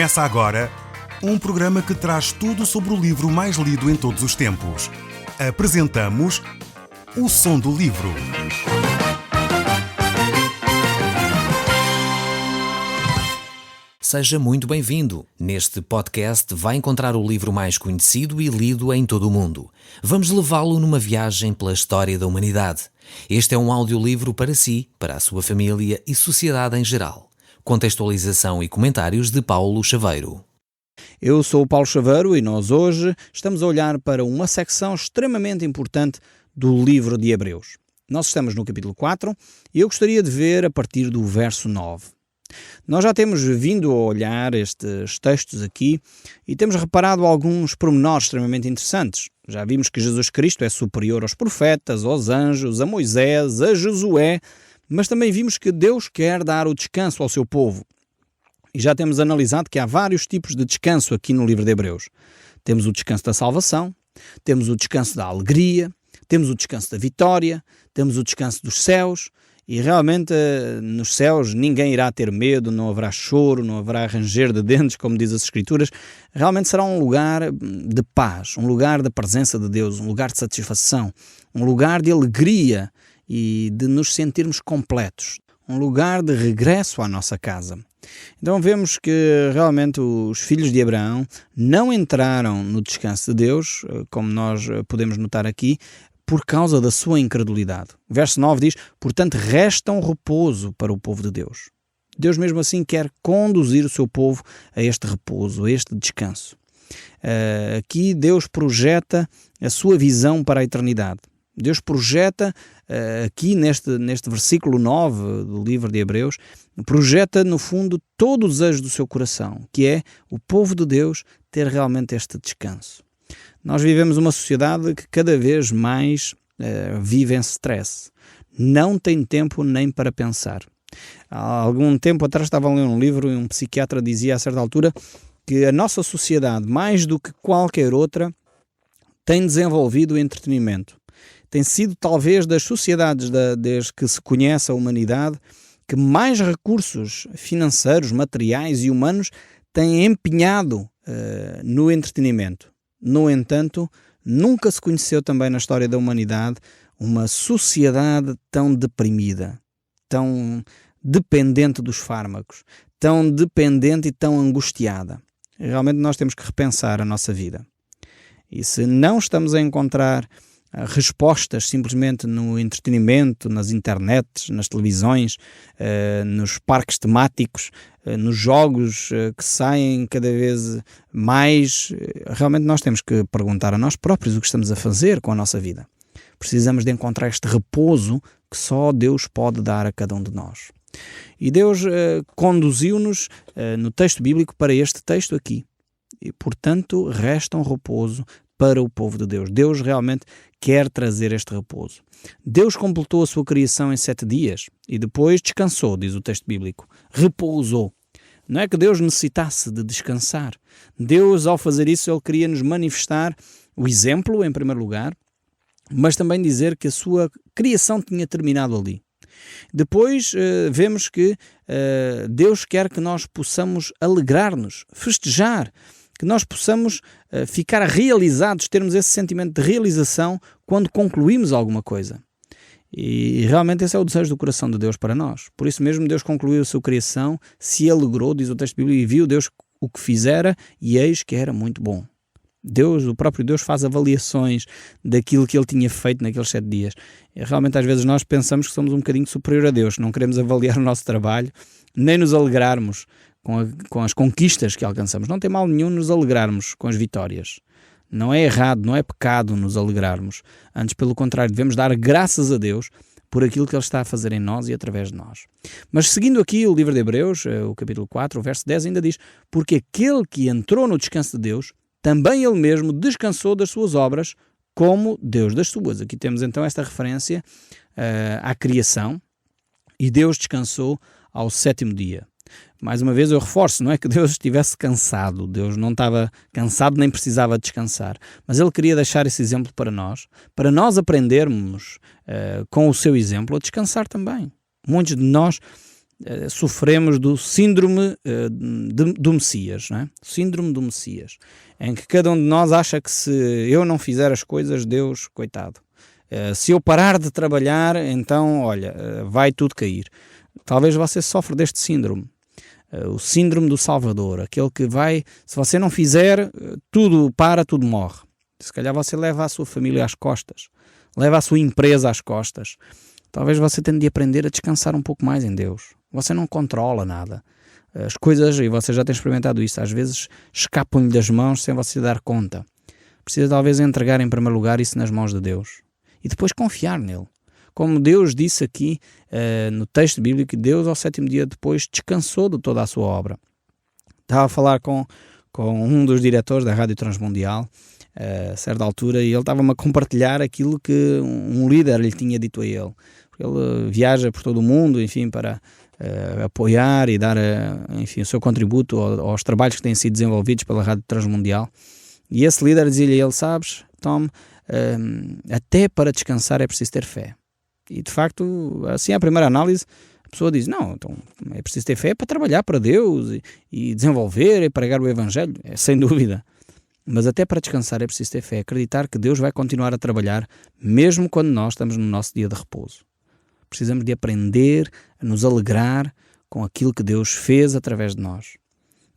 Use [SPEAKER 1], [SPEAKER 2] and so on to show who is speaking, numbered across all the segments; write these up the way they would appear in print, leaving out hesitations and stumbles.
[SPEAKER 1] Começa agora um programa que traz tudo sobre o livro mais lido em todos os tempos. Apresentamos O Som do Livro.
[SPEAKER 2] Seja muito bem-vindo. Neste podcast vai encontrar o livro mais conhecido e lido em todo o mundo. Vamos levá-lo numa viagem pela história da humanidade. Este é um audiolivro para si, para a sua família e sociedade em geral. Contextualização e comentários de Paulo Chaveiro.
[SPEAKER 3] Eu sou o Paulo Chaveiro e nós hoje estamos a olhar para uma secção extremamente importante do livro de Hebreus. Nós estamos no capítulo 4 e eu gostaria de ver a partir do verso 9. Nós já temos vindo a olhar estes textos aqui e temos reparado alguns pormenores extremamente interessantes. Já vimos que Jesus Cristo é superior aos profetas, aos anjos, a Moisés, a Josué, mas também vimos que Deus quer dar o descanso ao seu povo. E já temos analisado que há vários tipos de descanso aqui no livro de Hebreus. Temos o descanso da salvação, temos o descanso da alegria, temos o descanso da vitória, temos o descanso dos céus. E realmente nos céus ninguém irá ter medo, não haverá choro, não haverá ranger de dentes, como diz as Escrituras. Realmente será um lugar de paz, um lugar da presença de Deus, um lugar de satisfação, um lugar de alegria e de nos sentirmos completos, um lugar de regresso à nossa casa. Então vemos que realmente os filhos de Abraão não entraram no descanso de Deus, como nós podemos notar aqui, por causa da sua incredulidade. O verso 9 diz, portanto, resta um repouso para o povo de Deus. Deus mesmo assim quer conduzir o seu povo a este repouso, a este descanso. Aqui Deus projeta a sua visão para a eternidade. Deus projeta, aqui neste versículo 9 do livro de Hebreus, projeta no fundo todo o desejo do seu coração, que é o povo de Deus ter realmente este descanso. Nós vivemos uma sociedade que cada vez mais vive em stress. Não tem tempo nem para pensar. Há algum tempo atrás estava a ler um livro e um psiquiatra dizia a certa altura que a nossa sociedade, mais do que qualquer outra, tem desenvolvido o entretenimento. Tem sido talvez das sociedades desde que se conhece a humanidade que mais recursos financeiros, materiais e humanos têm empenhado no entretenimento. No entanto, nunca se conheceu também na história da humanidade uma sociedade tão deprimida, tão dependente dos fármacos, tão dependente e tão angustiada. Realmente nós temos que repensar a nossa vida. E se não estamos a encontrar respostas simplesmente no entretenimento, nas internets, nas televisões, nos parques temáticos, nos jogos que saem cada vez mais, realmente nós temos que perguntar a nós próprios o que estamos a fazer com a nossa vida. Precisamos de encontrar este repouso que só Deus pode dar a cada um de nós. E Deus conduziu-nos no texto bíblico para este texto aqui. E, portanto, resta um repouso para o povo de Deus. Deus realmente quer trazer este repouso. Deus completou a sua criação em 7 dias e depois descansou, diz o texto bíblico. Repousou. Não é que Deus necessitasse de descansar. Deus, ao fazer isso, Ele queria nos manifestar o exemplo, em primeiro lugar, mas também dizer que a sua criação tinha terminado ali. Depois vemos que Deus quer que nós possamos alegrar-nos, festejar, que nós possamos ficar realizados, termos esse sentimento de realização quando concluímos alguma coisa. E realmente esse é o desejo do coração de Deus para nós. Por isso mesmo Deus concluiu a sua criação, se alegrou, diz o texto bíblico, e viu Deus o que fizera e eis que era muito bom. Deus, o próprio Deus, faz avaliações daquilo que Ele tinha feito naqueles 7 dias. E realmente às vezes nós pensamos que somos um bocadinho superior a Deus, não queremos avaliar o nosso trabalho, nem nos alegrarmos com as conquistas que alcançamos. Não tem mal nenhum nos alegrarmos com as vitórias. Não é errado, não é pecado nos alegrarmos. Antes, pelo contrário, devemos dar graças a Deus por aquilo que Ele está a fazer em nós e através de nós. Mas seguindo aqui o livro de Hebreus, o capítulo 4, o verso 10 ainda diz: porque aquele que entrou no descanso de Deus, também Ele mesmo descansou das suas obras, como Deus das suas. Aqui temos então esta referência à criação, e Deus descansou ao 7º dia. Mais uma vez eu reforço, não é que Deus estivesse cansado, Deus não estava cansado nem precisava descansar, mas Ele queria deixar esse exemplo para nós aprendermos com o seu exemplo a descansar também. Muitos de nós sofremos do síndrome do Messias, não é? Síndrome do Messias, em que cada um de nós acha que se eu não fizer as coisas, Deus, coitado. Se eu parar de trabalhar, então, olha, vai tudo cair. Talvez você sofra deste síndrome. O síndrome do Salvador, aquele que vai, se você não fizer, tudo para, tudo morre. Se calhar você leva a sua família às costas, leva a sua empresa às costas. Talvez você tenha de aprender a descansar um pouco mais em Deus. Você não controla nada. As coisas, e você já tem experimentado isso, às vezes escapam-lhe das mãos sem você dar conta. Precisa talvez entregar em primeiro lugar isso nas mãos de Deus. E depois confiar nele. Como Deus disse aqui no texto bíblico, que Deus ao 7º dia depois descansou de toda a sua obra. Estava a falar com um dos diretores da Rádio Transmundial, a certa altura, e ele estava-me a compartilhar aquilo que um líder lhe tinha dito a ele. Porque ele viaja por todo o mundo, enfim, para apoiar e dar enfim, o seu contributo aos trabalhos que têm sido desenvolvidos pela Rádio Transmundial. E esse líder dizia-lhe a ele, sabes, Tom, até para descansar é preciso ter fé. E de facto, assim à primeira análise, a pessoa diz, não, então é preciso ter fé para trabalhar para Deus e desenvolver e pregar o Evangelho, sem dúvida. Mas até para descansar é preciso ter fé, acreditar que Deus vai continuar a trabalhar, mesmo quando nós estamos no nosso dia de repouso. Precisamos de aprender a nos alegrar com aquilo que Deus fez através de nós.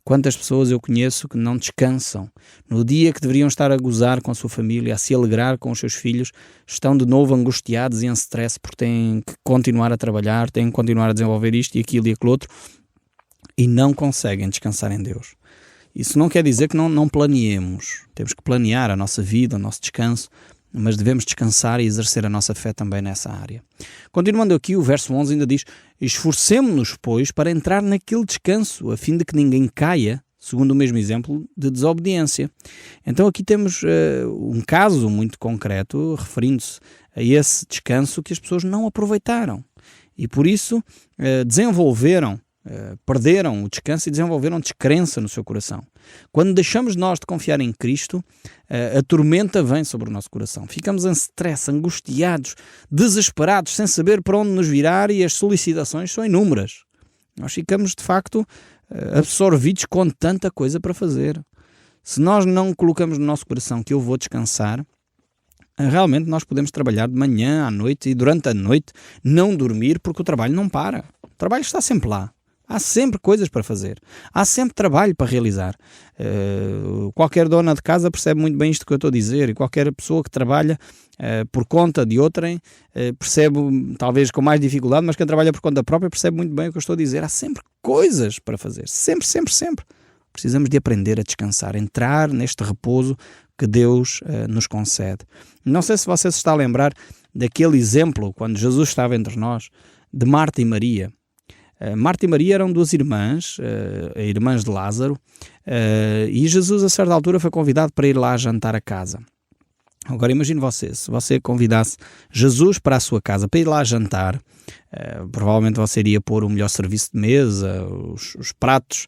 [SPEAKER 3] Quantas pessoas eu conheço que não descansam. No dia que deveriam estar a gozar com a sua família, a se alegrar com os seus filhos, estão de novo angustiados e em stress porque têm que continuar a trabalhar, têm que continuar a desenvolver isto e aquilo outro e não conseguem descansar em Deus. Isso não quer dizer que não planeemos. Temos que planear a nossa vida, o nosso descanso, mas devemos descansar e exercer a nossa fé também nessa área. Continuando aqui, o verso 11 ainda diz, esforcemo-nos, pois, para entrar naquele descanso, a fim de que ninguém caia, segundo o mesmo exemplo, de desobediência. Então aqui temos um caso muito concreto, referindo-se a esse descanso que as pessoas não aproveitaram. E por isso perderam o descanso e desenvolveram descrença no seu coração. Quando deixamos nós de confiar em Cristo, a tormenta vem sobre o nosso coração. Ficamos em stress, angustiados, desesperados, sem saber para onde nos virar e as solicitações são inúmeras. Nós ficamos, de facto, absorvidos com tanta coisa para fazer. Se nós não colocamos no nosso coração que eu vou descansar, realmente nós podemos trabalhar de manhã à noite e durante a noite não dormir porque o trabalho não para. O trabalho está sempre lá. Há sempre coisas para fazer. Há sempre trabalho para realizar. Qualquer dona de casa percebe muito bem isto que eu estou a dizer e qualquer pessoa que trabalha por conta de outrem percebe, talvez com mais dificuldade, mas quem trabalha por conta própria percebe muito bem o que eu estou a dizer. Há sempre coisas para fazer. Sempre, sempre, sempre. Precisamos de aprender a descansar, entrar neste repouso que Deus nos concede. Não sei se você se está a lembrar daquele exemplo, quando Jesus estava entre nós, de Marta e Maria. Marta e Maria eram duas irmãs, irmãs de Lázaro, e Jesus a certa altura foi convidado para ir lá jantar a casa. Agora imagine você, se você convidasse Jesus para a sua casa, para ir lá jantar, provavelmente você iria pôr o melhor serviço de mesa, os pratos,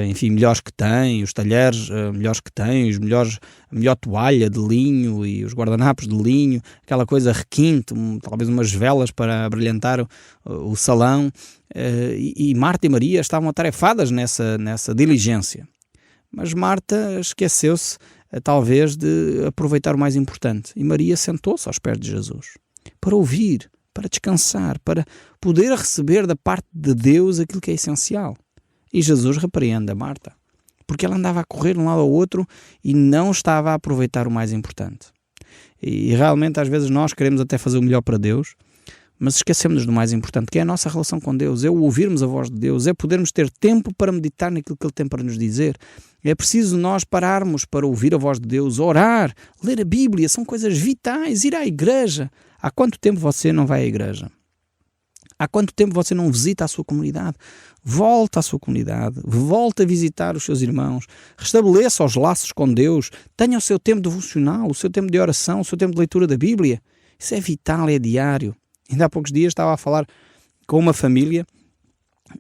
[SPEAKER 3] enfim, melhores que tem, os talheres melhores que tem, a melhor toalha de linho e os guardanapos de linho, aquela coisa requinte, talvez umas velas para brilhantar o salão, e Marta e Maria estavam atarefadas nessa diligência. Mas Marta esqueceu-se talvez de aproveitar o mais importante. E Maria sentou-se aos pés de Jesus para ouvir, para descansar, para poder receber da parte de Deus aquilo que é essencial. E Jesus repreende a Marta, porque ela andava a correr de um lado ao outro e não estava a aproveitar o mais importante. E realmente às vezes nós queremos até fazer o melhor para Deus, mas esquecemos do mais importante, que é a nossa relação com Deus, é o ouvirmos a voz de Deus, é podermos ter tempo para meditar naquilo que Ele tem para nos dizer. É preciso nós pararmos para ouvir a voz de Deus, orar, ler a Bíblia, são coisas vitais, ir à igreja. Há quanto tempo você não vai à igreja? Há quanto tempo você não visita a sua comunidade? Volta à sua comunidade, volta a visitar os seus irmãos, restabeleça os laços com Deus, tenha o seu tempo devocional, o seu tempo de oração, o seu tempo de leitura da Bíblia. Isso é vital, é diário. Ainda há poucos dias estava a falar com uma família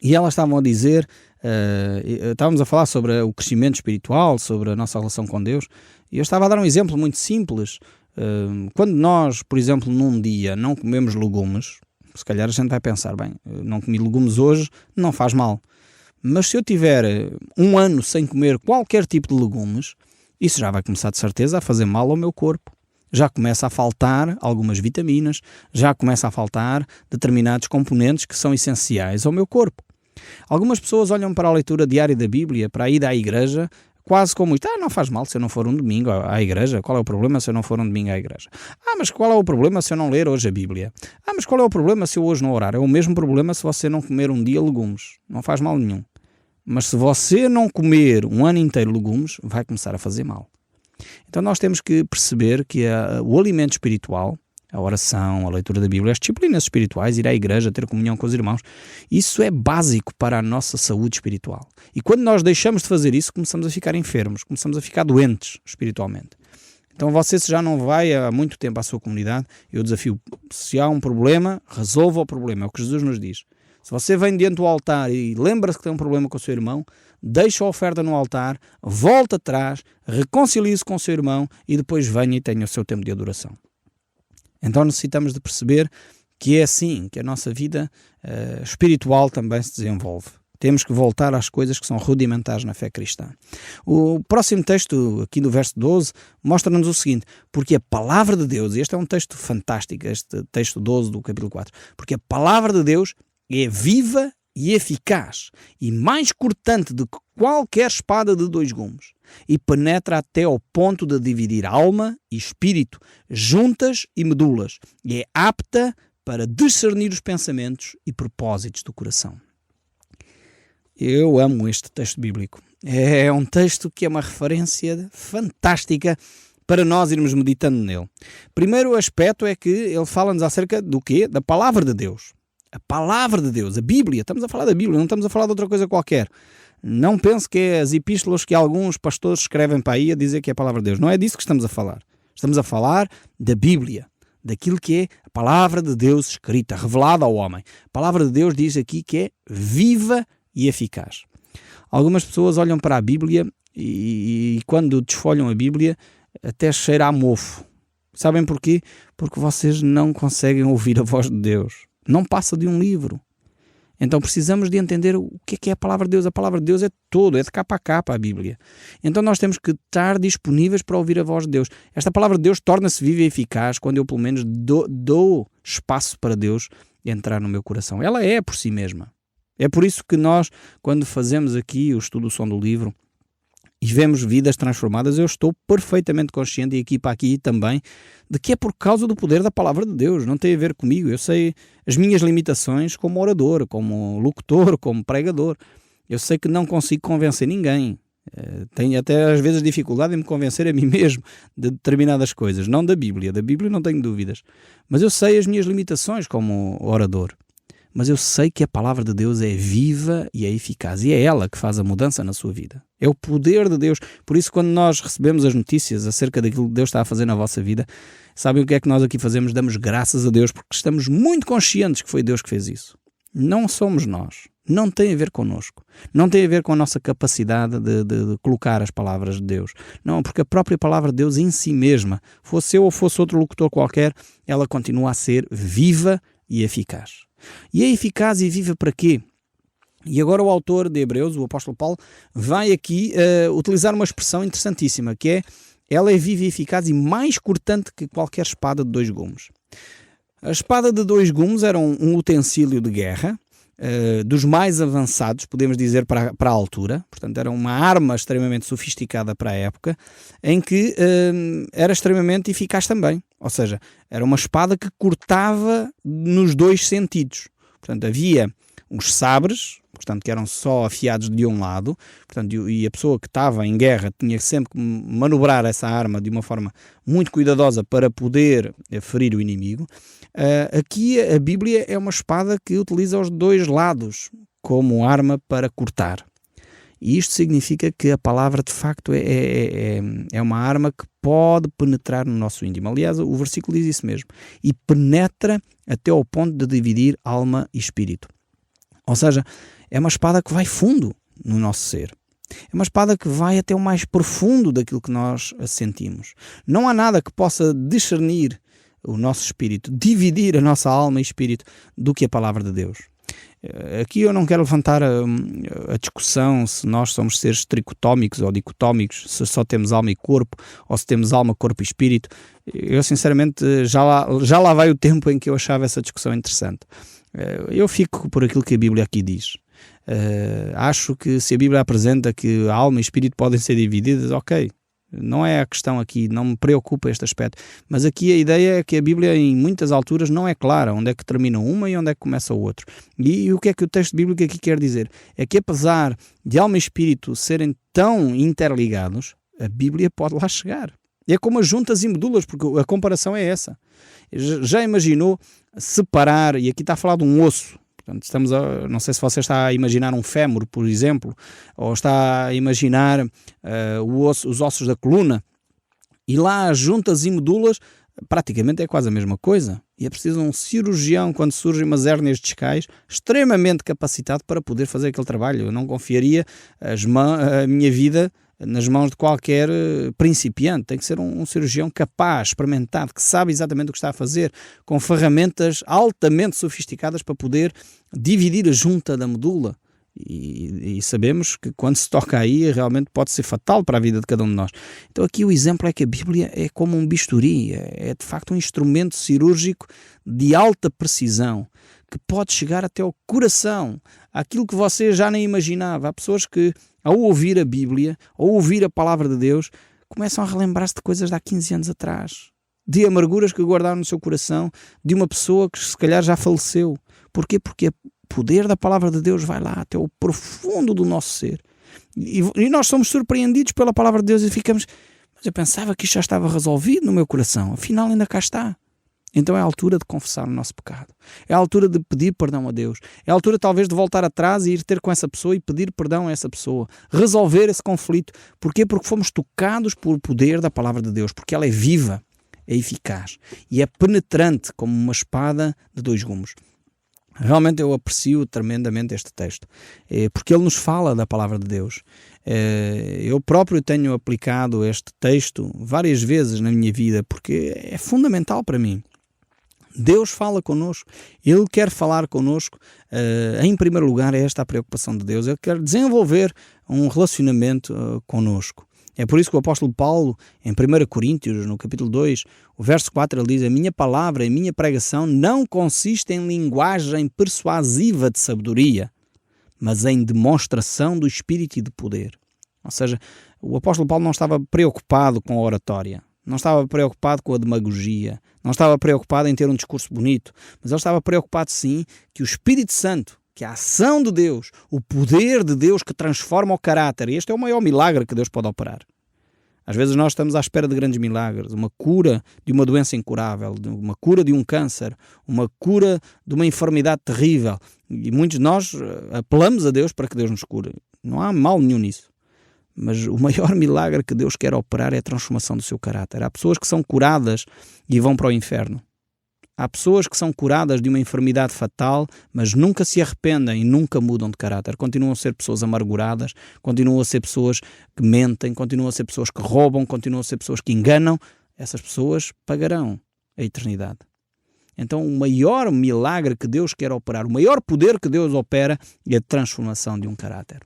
[SPEAKER 3] e elas estavam a dizer, estávamos a falar sobre o crescimento espiritual, sobre a nossa relação com Deus, e eu estava a dar um exemplo muito simples. Quando nós, por exemplo, num dia não comemos legumes, Se calhar a gente vai pensar, bem, não comi legumes hoje, não faz mal. Mas se eu tiver um ano sem comer qualquer tipo de legumes, isso já vai começar de certeza a fazer mal ao meu corpo. Já começa a faltar algumas vitaminas, já começa a faltar determinados componentes que são essenciais ao meu corpo. Algumas pessoas olham para a leitura diária da Bíblia, para a ida à igreja, quase como isto, não faz mal se eu não for um domingo à igreja, qual é o problema se eu não for um domingo à igreja? Mas qual é o problema se eu não ler hoje a Bíblia? Mas qual é o problema se eu hoje não orar? É o mesmo problema se você não comer um dia legumes, não faz mal nenhum. Mas se você não comer um ano inteiro legumes, vai começar a fazer mal. Então nós temos que perceber que o alimento espiritual, a oração, a leitura da Bíblia, as disciplinas espirituais, ir à igreja, ter comunhão com os irmãos, isso é básico para a nossa saúde espiritual. E quando nós deixamos de fazer isso, começamos a ficar enfermos, começamos a ficar doentes espiritualmente. Então você, se já não vai há muito tempo à sua comunidade, eu desafio, se há um problema, resolva o problema, é o que Jesus nos diz. Se você vem diante do altar e lembra-se que tem um problema com o seu irmão, deixa a oferta no altar, volta atrás, reconcilie-se com o seu irmão e depois venha e tenha o seu tempo de adoração. Então necessitamos de perceber que é assim que a nossa vida espiritual também se desenvolve. Temos que voltar às coisas que são rudimentares na fé cristã. O próximo texto, aqui no verso 12, mostra-nos o seguinte: porque a palavra de Deus, e este é um texto fantástico, este texto 12 do capítulo 4, porque a palavra de Deus é viva e eficaz, e mais cortante do que qualquer espada de 2 gumes, e penetra até ao ponto de dividir alma e espírito, juntas e medulas, e é apta para discernir os pensamentos e propósitos do coração. Eu amo este texto bíblico. É um texto que é uma referência fantástica para nós irmos meditando nele. Primeiro aspecto é que ele fala-nos acerca do quê? Da palavra de Deus. A palavra de Deus, a Bíblia, estamos a falar da Bíblia, não estamos a falar de outra coisa qualquer. Não pense que é as epístolas que alguns pastores escrevem para aí a dizer que é a palavra de Deus. Não é disso que estamos a falar. Estamos a falar da Bíblia, daquilo que é a palavra de Deus escrita, revelada ao homem. A palavra de Deus diz aqui que é viva e eficaz. Algumas pessoas olham para a Bíblia e quando desfolham a Bíblia até cheira a mofo. Sabem porquê? Porque vocês não conseguem ouvir a voz de Deus. Não passa de um livro. Então precisamos de entender o que é a palavra de Deus. A palavra de Deus é todo, é de capa a capa a Bíblia. Então nós temos que estar disponíveis para ouvir a voz de Deus. Esta palavra de Deus torna-se viva e eficaz quando eu pelo menos dou espaço para Deus entrar no meu coração. Ela é por si mesma. É por isso que nós, quando fazemos aqui o estudo do Som do Livro e vemos vidas transformadas, eu estou perfeitamente consciente, e aqui para aqui também, de que é por causa do poder da palavra de Deus. Não tem a ver comigo. Eu sei as minhas limitações como orador, como locutor, como pregador. Eu sei que não consigo convencer ninguém. Tenho até às vezes dificuldade em me convencer a mim mesmo de determinadas coisas. Não da Bíblia. Da Bíblia não tenho dúvidas. Mas eu sei as minhas limitações como orador. Mas eu sei que a palavra de Deus é viva e é eficaz. E é ela que faz a mudança na sua vida. É o poder de Deus. Por isso, quando nós recebemos as notícias acerca daquilo que Deus está a fazer na vossa vida, sabem o que é que nós aqui fazemos? Damos graças a Deus, porque estamos muito conscientes que foi Deus que fez isso. Não somos nós. Não tem a ver connosco. Não tem a ver com a nossa capacidade de colocar as palavras de Deus. Não, porque a própria palavra de Deus em si mesma, fosse eu ou fosse outro locutor qualquer, ela continua a ser viva e eficaz. E é eficaz e viva para quê? E agora o autor de Hebreus, o apóstolo Paulo, vai aqui utilizar uma expressão interessantíssima, que é: ela é viva e eficaz e mais cortante que qualquer espada de 2 gumes. A espada de 2 gumes era um utensílio de guerra, dos mais avançados, podemos dizer, para a altura. Portanto, era uma arma extremamente sofisticada para a época, em que era extremamente eficaz também. Ou seja, era uma espada que cortava nos 2 sentidos. Portanto, havia os sabres, portanto, que eram só afiados de um lado, portanto, e a pessoa que estava em guerra tinha sempre que manobrar essa arma de uma forma muito cuidadosa para poder ferir o inimigo. Aqui a Bíblia é uma espada que utiliza os 2 lados como arma para cortar. E isto significa que a palavra de facto é uma arma que pode penetrar no nosso íntimo. Aliás, o versículo diz isso mesmo. E penetra até ao ponto de dividir alma e espírito. Ou seja, é uma espada que vai fundo no nosso ser. É uma espada que vai até o mais profundo daquilo que nós sentimos. Não há nada que possa discernir o nosso espírito, dividir a nossa alma e espírito do que a palavra de Deus. Aqui eu não quero levantar a discussão se nós somos seres tricotómicos ou dicotómicos, se só temos alma e corpo, ou se temos alma, corpo e espírito. Eu sinceramente já lá vai o tempo em que eu achava essa discussão interessante. Eu fico por aquilo que a Bíblia aqui diz. Acho que se a Bíblia apresenta que a alma e espírito podem ser divididas, ok. Não é a questão aqui, não me preocupa este aspecto. Mas aqui a ideia é que a Bíblia em muitas alturas não é clara onde é que termina uma e onde é que começa o outro. E o que é que o texto bíblico aqui quer dizer? É que apesar de alma e espírito serem tão interligados, a Bíblia pode lá chegar. É como as juntas e medulas, porque a comparação é essa. Já imaginou separar, e aqui está a falar de um osso. Portanto, não sei se você está a imaginar um fémur, por exemplo, ou está a imaginar os ossos da coluna, e lá as juntas e medulas praticamente é quase a mesma coisa. E é preciso um cirurgião, quando surgem umas hérnias discais, extremamente capacitado para poder fazer aquele trabalho. Eu não confiaria a minha vida nas mãos de qualquer principiante. Tem que ser um cirurgião capaz, experimentado, que sabe exatamente o que está a fazer, com ferramentas altamente sofisticadas para poder dividir a junta da medula. E sabemos que quando se toca aí realmente pode ser fatal para a vida de cada um de nós. Então aqui o exemplo é que a Bíblia é como um bisturi, é de facto um instrumento cirúrgico de alta precisão, que pode chegar até ao coração, aquilo que você já nem imaginava. Há pessoas que, ao ouvir a Bíblia, ao ouvir a palavra de Deus, começam a relembrar-se de coisas de há 15 anos atrás, de amarguras que guardaram no seu coração, de uma pessoa que se calhar já faleceu. Porquê? Porque o poder da palavra de Deus vai lá até o profundo do nosso ser. E nós somos surpreendidos pela palavra de Deus e ficamos, mas eu pensava que isto já estava resolvido no meu coração, afinal ainda cá está. Então é a altura de confessar o nosso pecado. É a altura de pedir perdão a Deus. É a altura talvez de voltar atrás e ir ter com essa pessoa e pedir perdão a essa pessoa. Resolver esse conflito. Porquê? Porque fomos tocados por poder da palavra de Deus. Porque ela é viva, é eficaz e é penetrante como uma espada de dois gumes. Realmente eu aprecio tremendamente este texto, porque ele nos fala da palavra de Deus. Eu próprio tenho aplicado este texto várias vezes na minha vida, porque é fundamental para mim. Deus fala connosco, Ele quer falar connosco. Em primeiro lugar, é esta a preocupação de Deus. Ele quer desenvolver um relacionamento connosco. É por isso que o apóstolo Paulo, em 1 Coríntios, no capítulo 2, o verso 4, ele diz: a minha palavra e a minha pregação não consiste em linguagem persuasiva de sabedoria, mas em demonstração do Espírito e de poder. Ou seja, o apóstolo Paulo não estava preocupado com a oratória, não estava preocupado com a demagogia, não estava preocupado em ter um discurso bonito, mas ele estava preocupado sim que o Espírito Santo, que a ação de Deus, o poder de Deus que transforma o caráter, e este é o maior milagre que Deus pode operar. Às vezes nós estamos à espera de grandes milagres, uma cura de uma doença incurável, uma cura de um câncer, uma cura de uma enfermidade terrível, e muitos de nós apelamos a Deus para que Deus nos cure. Não há mal nenhum nisso. Mas o maior milagre que Deus quer operar é a transformação do seu caráter. Há pessoas que são curadas e vão para o inferno. Há pessoas que são curadas de uma enfermidade fatal, mas nunca se arrependem e nunca mudam de caráter. Continuam a ser pessoas amarguradas, continuam a ser pessoas que mentem, continuam a ser pessoas que roubam, continuam a ser pessoas que enganam. Essas pessoas pagarão a eternidade. Então o maior milagre que Deus quer operar, o maior poder que Deus opera é a transformação de um caráter.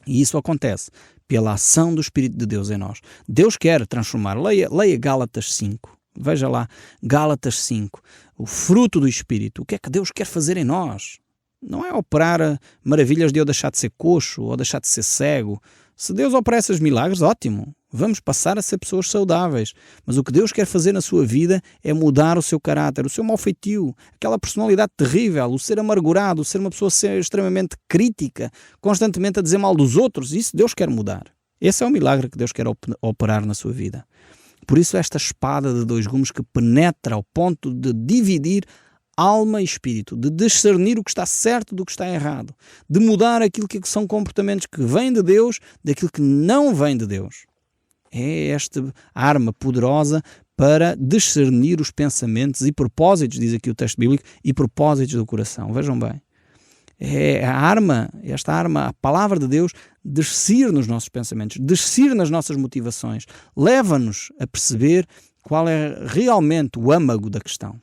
[SPEAKER 3] E isso acontece pela ação do Espírito de Deus em nós. Deus quer transformar. Leia Gálatas 5. Veja lá, Gálatas 5. O fruto do Espírito. O que é que Deus quer fazer em nós? Não é operar maravilhas de eu deixar de ser coxo ou deixar de ser cego. Se Deus opera esses milagres, ótimo. Vamos passar a ser pessoas saudáveis. Mas o que Deus quer fazer na sua vida é mudar o seu caráter, o seu mau feitio, aquela personalidade terrível, o ser amargurado, o ser uma pessoa extremamente crítica, constantemente a dizer mal dos outros. Isso Deus quer mudar. Esse é o milagre que Deus quer operar na sua vida. Por isso esta espada de dois gumes que penetra ao ponto de dividir alma e espírito, de discernir o que está certo do que está errado, de mudar aquilo que são comportamentos que vêm de Deus daquilo que não vem de Deus. É esta arma poderosa para discernir os pensamentos e propósitos, diz aqui o texto bíblico, e propósitos do coração. Vejam bem. É esta arma, a palavra de Deus, descer nos nossos pensamentos, descer nas nossas motivações, leva-nos a perceber qual é realmente o âmago da questão.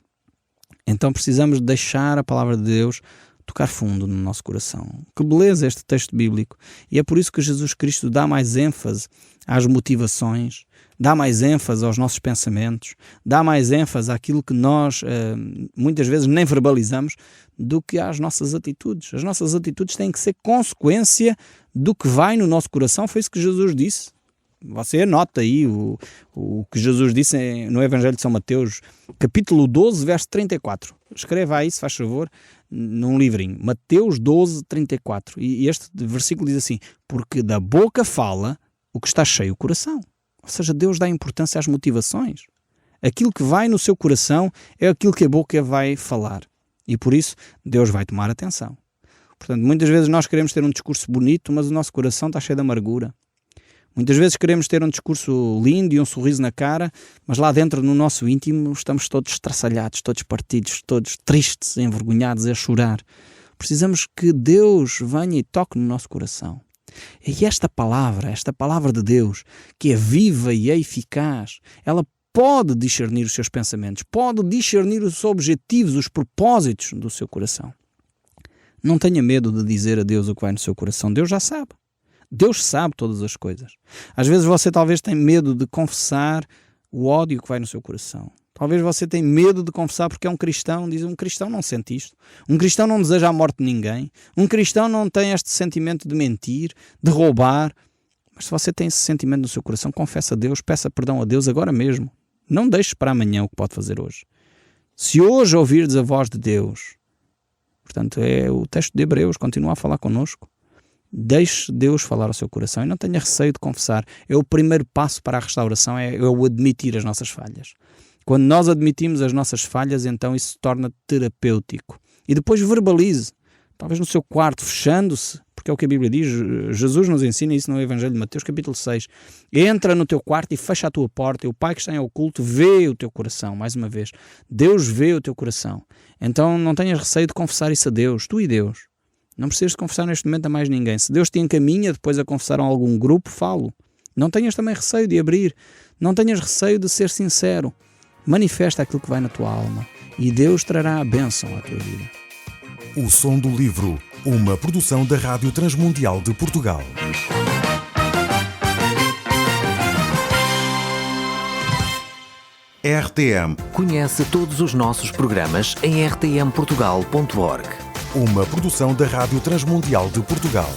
[SPEAKER 3] Então precisamos deixar a palavra de Deus tocar fundo no nosso coração. Que beleza este texto bíblico! E é por isso que Jesus Cristo dá mais ênfase às motivações, dá mais ênfase aos nossos pensamentos, dá mais ênfase àquilo que nós muitas vezes nem verbalizamos do que às nossas atitudes. As nossas atitudes têm que ser consequência do que vai no nosso coração. Foi isso que Jesus disse. Você anota aí o que Jesus disse no Evangelho de São Mateus, capítulo 12, verso 34. Escreva aí, se faz favor, num livrinho. Mateus 12, 34. E este versículo diz assim: porque da boca fala o que está cheio o coração. Ou seja, Deus dá importância às motivações. Aquilo que vai no seu coração é aquilo que a boca vai falar. E por isso, Deus vai tomar atenção. Portanto, muitas vezes nós queremos ter um discurso bonito, mas o nosso coração está cheio de amargura. Muitas vezes queremos ter um discurso lindo e um sorriso na cara, mas lá dentro, no nosso íntimo, estamos todos estraçalhados, todos partidos, todos tristes, envergonhados, a chorar. Precisamos que Deus venha e toque no nosso coração. E esta palavra de Deus, que é viva e é eficaz, ela pode discernir os seus pensamentos, pode discernir os objetivos, os propósitos do seu coração. Não tenha medo de dizer a Deus o que vai no seu coração. Deus já sabe. Deus sabe todas as coisas. Às vezes você talvez tenha medo de confessar o ódio que vai no seu coração. Talvez você tenha medo de confessar porque é um cristão. Diz, um cristão não sente isto. Um cristão não deseja a morte de ninguém. Um cristão não tem este sentimento de mentir, de roubar. Mas se você tem esse sentimento no seu coração, confessa a Deus, peça perdão a Deus agora mesmo. Não deixe para amanhã o que pode fazer hoje. Se hoje ouvirdes a voz de Deus, portanto é o texto de Hebreus, continua a falar connosco. Deixe Deus falar ao seu coração e não tenha receio de confessar. É o primeiro passo para a restauração, é o admitir as nossas falhas. Quando nós admitimos as nossas falhas, então isso se torna terapêutico. E depois verbalize, talvez no seu quarto, fechando-se, porque é o que a Bíblia diz. Jesus nos ensina isso no Evangelho de Mateus, capítulo 6. Entra no teu quarto e fecha a tua porta, e o Pai que está em oculto vê o teu coração. Mais uma vez, Deus vê o teu coração. Então não tenhas receio de confessar isso a Deus, tu e Deus. Não precisas de confessar neste momento a mais ninguém. Se Deus te encaminha depois a confessar a algum grupo, falo. Não tenhas também receio de abrir. Não tenhas receio de ser sincero. Manifesta aquilo que vai na tua alma e Deus trará a bênção à tua vida.
[SPEAKER 1] O Som do Livro, uma produção da Rádio Transmundial de Portugal. RTM.
[SPEAKER 2] Conhece todos os nossos programas em rtmportugal.org.
[SPEAKER 1] Uma produção da Rádio Transmundial de Portugal.